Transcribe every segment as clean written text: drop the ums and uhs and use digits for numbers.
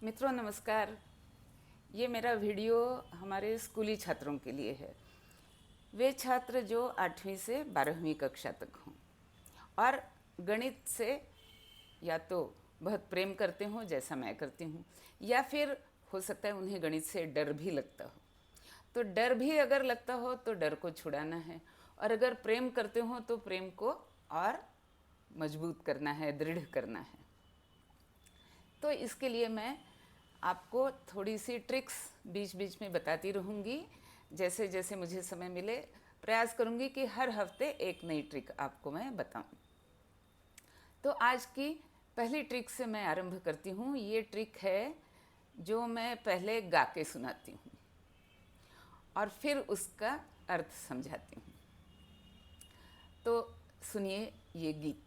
मित्रों नमस्कार। ये मेरा वीडियो हमारे स्कूली छात्रों के लिए है। वे छात्र जो 8वीं से 12वीं कक्षा तक हों और गणित से या तो बहुत प्रेम करते हों जैसा मैं करती हूँ, या फिर हो सकता है उन्हें गणित से डर भी लगता हो। तो डर भी अगर लगता हो तो डर को छुड़ाना है, और अगर प्रेम करते हो तो प्रेम को और मजबूत करना है, दृढ़ करना है। तो इसके लिए मैं आपको थोड़ी सी ट्रिक्स बीच बीच में बताती रहूँगी। जैसे जैसे मुझे समय मिले प्रयास करूँगी कि हर हफ्ते एक नई ट्रिक आपको मैं बताऊँ। तो आज की पहली ट्रिक से मैं आरंभ करती हूँ। ये ट्रिक है जो मैं पहले गा के सुनाती हूँ और फिर उसका अर्थ समझाती हूँ। तो सुनिए ये गीत।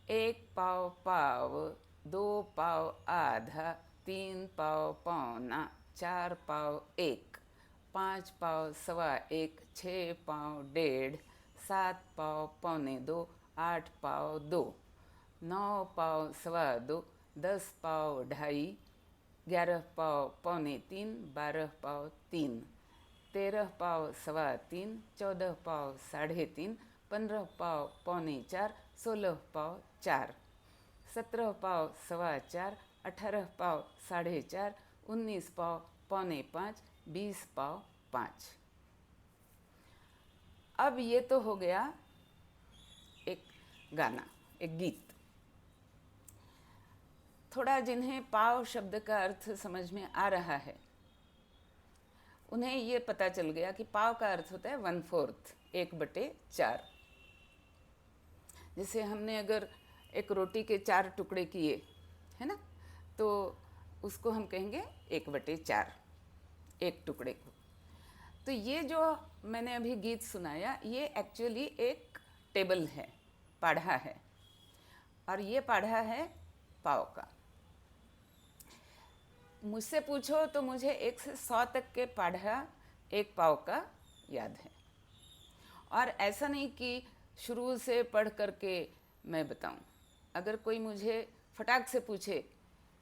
एक पाव पाव, दो पाव आधा, तीन पाव पौना, चार पाव एक, पाँच पाव सवा एक, छः पाव डेढ़, सात पाव पौने दो, आठ पाव दो, नौ पाव सवा दो, 10 पाव ढाई, 11 पाव पौने तीन, 12 पाव तीन, 13 पाव सवा तीन, 14 पाव साढ़े तीन, 15 पाव पौने चार, 16 पाव चार, 17 पाव सवा चार, 18 पाव साढ़े चार, 19 पाव पौने पाँच, 20 पाव पाँच। अब ये तो हो गया एक गाना, एक गीत। थोड़ा जिन्हें पाव शब्द का अर्थ समझ में आ रहा है उन्हें ये पता चल गया कि पाव का अर्थ होता है 1/4, 1/4। जैसे हमने अगर एक रोटी के 4 टुकड़े किए है ना, तो उसको हम कहेंगे 1/4, एक टुकड़े को। तो ये जो मैंने अभी गीत सुनाया ये एक्चुअली एक टेबल है, पाढ़ा है, और ये पाढ़ा है पाव का। मुझसे पूछो तो मुझे 1 से 100 तक के पाढ़ा एक पाव का याद है। और ऐसा नहीं कि शुरू से पढ़ करके मैं बताऊं। अगर कोई मुझे फटाक से पूछे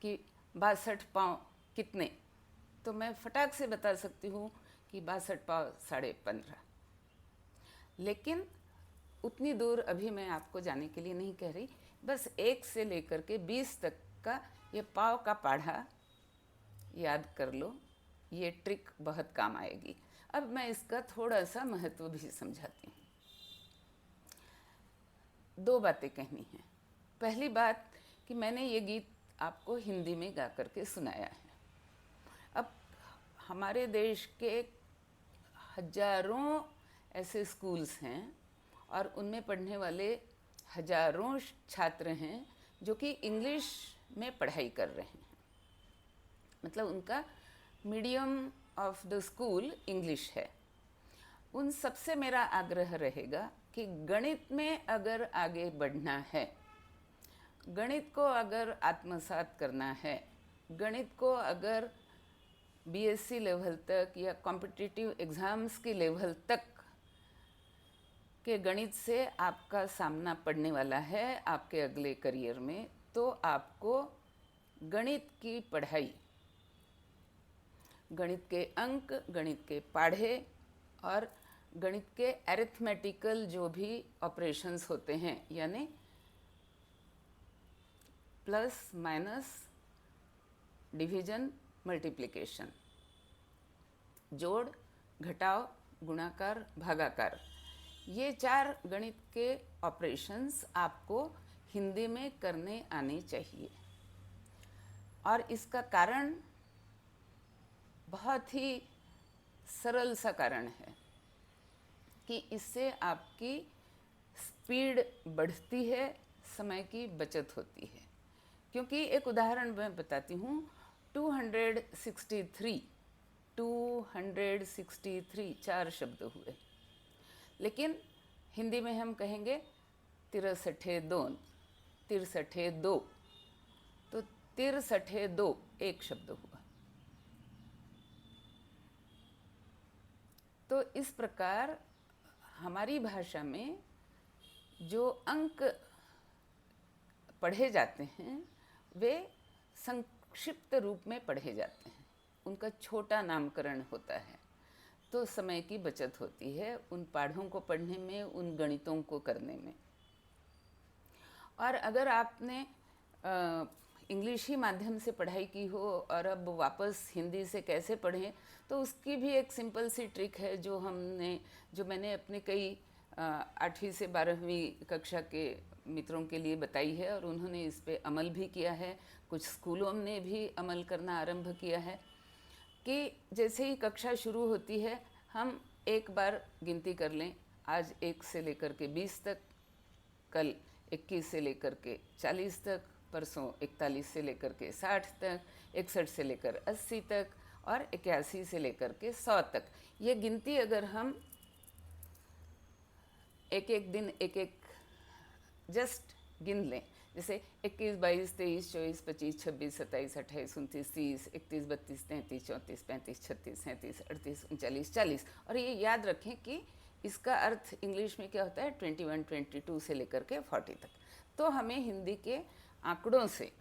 कि 62 पाव कितने, तो मैं फटाक से बता सकती हूँ कि 62 पाव 15.5। लेकिन उतनी दूर अभी मैं आपको जाने के लिए नहीं कह रही। बस 1 से लेकर के 20 तक का ये पाव का पाढ़ा याद कर लो। ये ट्रिक बहुत काम आएगी। अब मैं इसका थोड़ा सा महत्व भी समझाती हूँ। 2 बातें कहनी हैं। पहली बात कि मैंने ये गीत आपको हिंदी में गा करके सुनाया है। अब हमारे देश के हजारों ऐसे स्कूल्स हैं और उनमें पढ़ने वाले हजारों छात्र हैं जो कि इंग्लिश में पढ़ाई कर रहे हैं। मतलब उनका medium of the school English है। उन सबसे मेरा आग्रह रहेगा कि गणित में अगर आगे बढ़ना है, गणित को अगर आत्मसात करना है, गणित को अगर बीएससी लेवल तक या कॉम्पिटिटिव एग्ज़ाम्स की लेवल तक के गणित से आपका सामना पड़ने वाला है आपके अगले करियर में, तो आपको गणित की पढ़ाई, गणित के अंक, गणित के पाढ़े और गणित के अरिथमेटिकल जो भी ऑपरेशंस होते हैं, यानी प्लस माइनस, डिवीजन, मल्टीप्लिकेशन, जोड़, घटाव, गुणाकार, भागाकार, ये 4 गणित के ऑपरेशंस आपको हिंदी में करने आने चाहिए। और इसका कारण बहुत ही सरल सा कारण है कि इससे आपकी स्पीड बढ़ती है, समय की बचत होती है। क्योंकि एक उदाहरण मैं बताती हूँ। 263 4 शब्द हुए, लेकिन हिंदी में हम कहेंगे 63 दो, तो 63 एक शब्द हुआ। तो इस प्रकार हमारी भाषा में जो अंक पढ़े जाते हैं वे संक्षिप्त रूप में पढ़े जाते हैं, उनका छोटा नामकरण होता है, तो समय की बचत होती है उन पाठों को पढ़ने में, उन गणितों को करने में। और अगर आपने इंग्लिश ही माध्यम से पढ़ाई की हो और अब वापस हिंदी से कैसे पढ़ें, तो उसकी भी एक सिंपल सी ट्रिक है जो मैंने अपने कई 8वीं से 12वीं कक्षा के मित्रों के लिए बताई है और उन्होंने इस पे अमल भी किया है। कुछ स्कूलों ने भी अमल करना आरंभ किया है कि जैसे ही कक्षा शुरू होती है हम एक बार गिनती कर लें, आज 1 से लेकर के 20 तक, कल 21 से लेकर के 40 तक, परसों 41 से लेकर के 60 तक, 61 से लेकर 80 तक और 81 से लेकर के 100 तक। ये गिनती अगर हम एक एक दिन एक एक जस्ट गिन लें, जैसे 21, 22, 23, 24, 25, 26, 27, 28, 29, 30, 31, 32, 33, 34, 35, 36, 37, 38, 39, 40। और ये याद रखें कि इसका अर्थ इंग्लिश में क्या होता है, 21, 22 से लेकर के 40 तक। तो हमें हिंदी के आंकड़ों से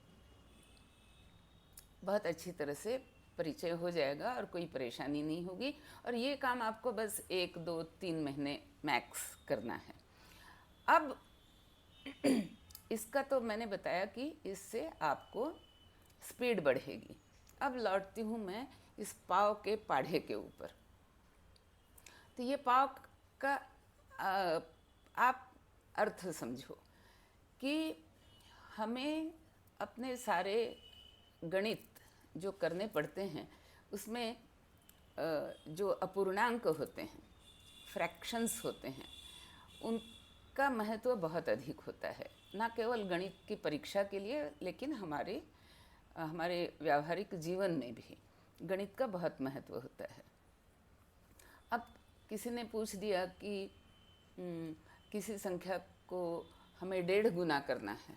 बहुत अच्छी तरह से परिचय हो जाएगा और कोई परेशानी नहीं होगी। और ये काम आपको बस 1, 2, 3 महीने मैक्स करना है। अब इसका तो मैंने बताया कि इससे आपको स्पीड बढ़ेगी। अब लौटती हूँ मैं इस पाव के पाढ़े के ऊपर। तो ये पाव का आप अर्थ समझो कि हमें अपने सारे गणित जो करने पड़ते हैं उसमें जो अपूर्णांक होते हैं, फ्रैक्शंस होते हैं, उनका महत्व बहुत अधिक होता है, ना केवल गणित की परीक्षा के लिए लेकिन हमारे व्यावहारिक जीवन में भी गणित का बहुत महत्व होता है। अब किसी ने पूछ दिया कि किसी संख्या को हमें 1.5 गुना करना है,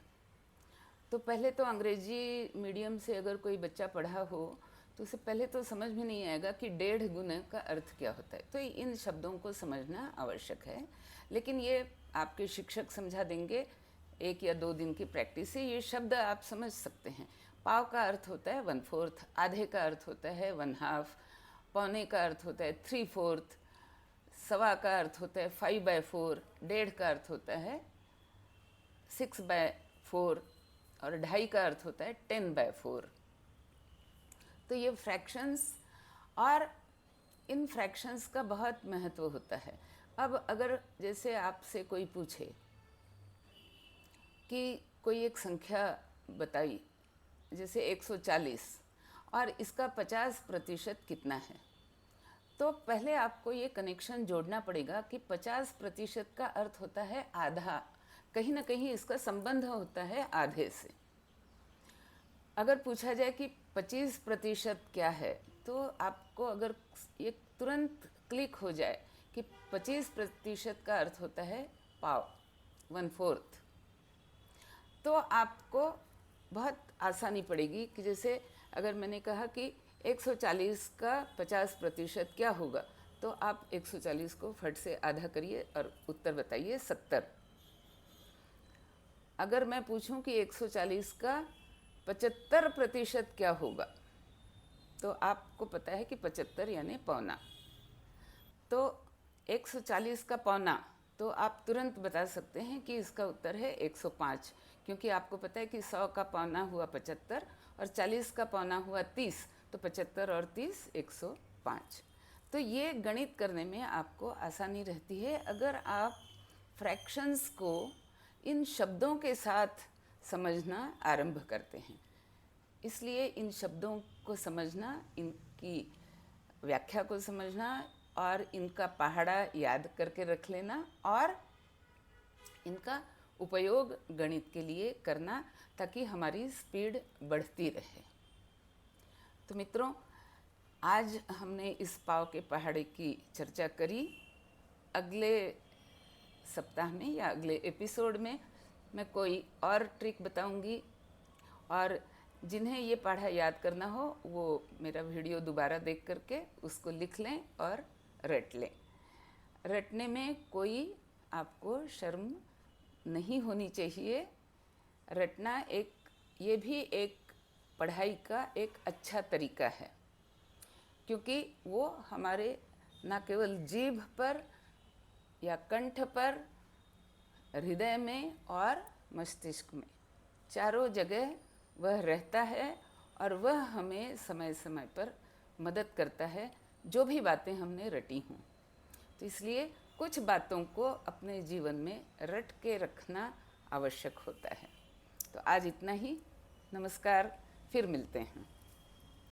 तो पहले तो अंग्रेजी मीडियम से अगर कोई बच्चा पढ़ा हो तो उसे पहले तो समझ में नहीं आएगा कि 1.5 गुना का अर्थ क्या होता है। तो इन शब्दों को समझना आवश्यक है, लेकिन ये आपके शिक्षक समझा देंगे। 1 या 2 दिन की प्रैक्टिस से ये शब्द आप समझ सकते हैं। पाव का अर्थ होता है 1/4, आधे का अर्थ होता है 1/2, पौने का अर्थ होता है 3/4, सवा का अर्थ होता है 5/4, 1.5 का अर्थ होता है 6/4 और 2.5 का अर्थ होता है 10/4। तो ये फ्रैक्शंस, और इन फ्रैक्शंस का बहुत महत्व होता है। अब अगर जैसे आपसे कोई पूछे कि कोई एक संख्या बताई, जैसे 140, और इसका 50% कितना है, तो पहले आपको ये कनेक्शन जोड़ना पड़ेगा कि 50% का अर्थ होता है आधा, कहीं ना कहीं इसका संबंध होता है आधे से। अगर पूछा जाए कि 25% क्या है, तो आपको अगर ये तुरंत क्लिक हो जाए कि 25% का अर्थ होता है पाव, 1/4, तो आपको बहुत आसानी पड़ेगी कि जैसे अगर मैंने कहा कि 140 का 50% क्या होगा, तो आप 140 को फट से आधा करिए और उत्तर बताइए 70। अगर मैं पूछूं कि 140 का 75% क्या होगा, तो आपको पता है कि 75 यानी पौना। तो 140 का पौना, तो आप तुरंत बता सकते हैं कि इसका उत्तर है 105, क्योंकि आपको पता है कि 100 का पौना हुआ 75 और 40 का पौना हुआ 30, तो 75 और 30 105। तो ये गणित करने में आपको आसानी रहती है अगर आप फ्रैक्शंस को इन शब्दों के साथ समझना आरंभ करते हैं। इसलिए इन शब्दों को समझना, इनकी व्याख्या को समझना और इनका पहाड़ा याद करके रख लेना और इनका उपयोग गणित के लिए करना, ताकि हमारी स्पीड बढ़ती रहे। तो मित्रों, आज हमने इस पाव के पहाड़े की चर्चा करी। अगले सप्ताह में या अगले एपिसोड में मैं कोई और ट्रिक बताऊंगी, और जिन्हें ये पढ़ा याद करना हो वो मेरा वीडियो दोबारा देख करके उसको लिख लें और रट लें। रटने में कोई आपको शर्म नहीं होनी चाहिए। रटना एक ये भी एक पढ़ाई का एक अच्छा तरीका है, क्योंकि वो हमारे न केवल जीभ पर या कंठ पर, हृदय में और मस्तिष्क में, चारों जगह वह रहता है और वह हमें समय समय पर मदद करता है, जो भी बातें हमने रटी हों। तो इसलिए कुछ बातों को अपने जीवन में रट के रखना आवश्यक होता है। तो आज इतना ही। नमस्कार, फिर मिलते हैं।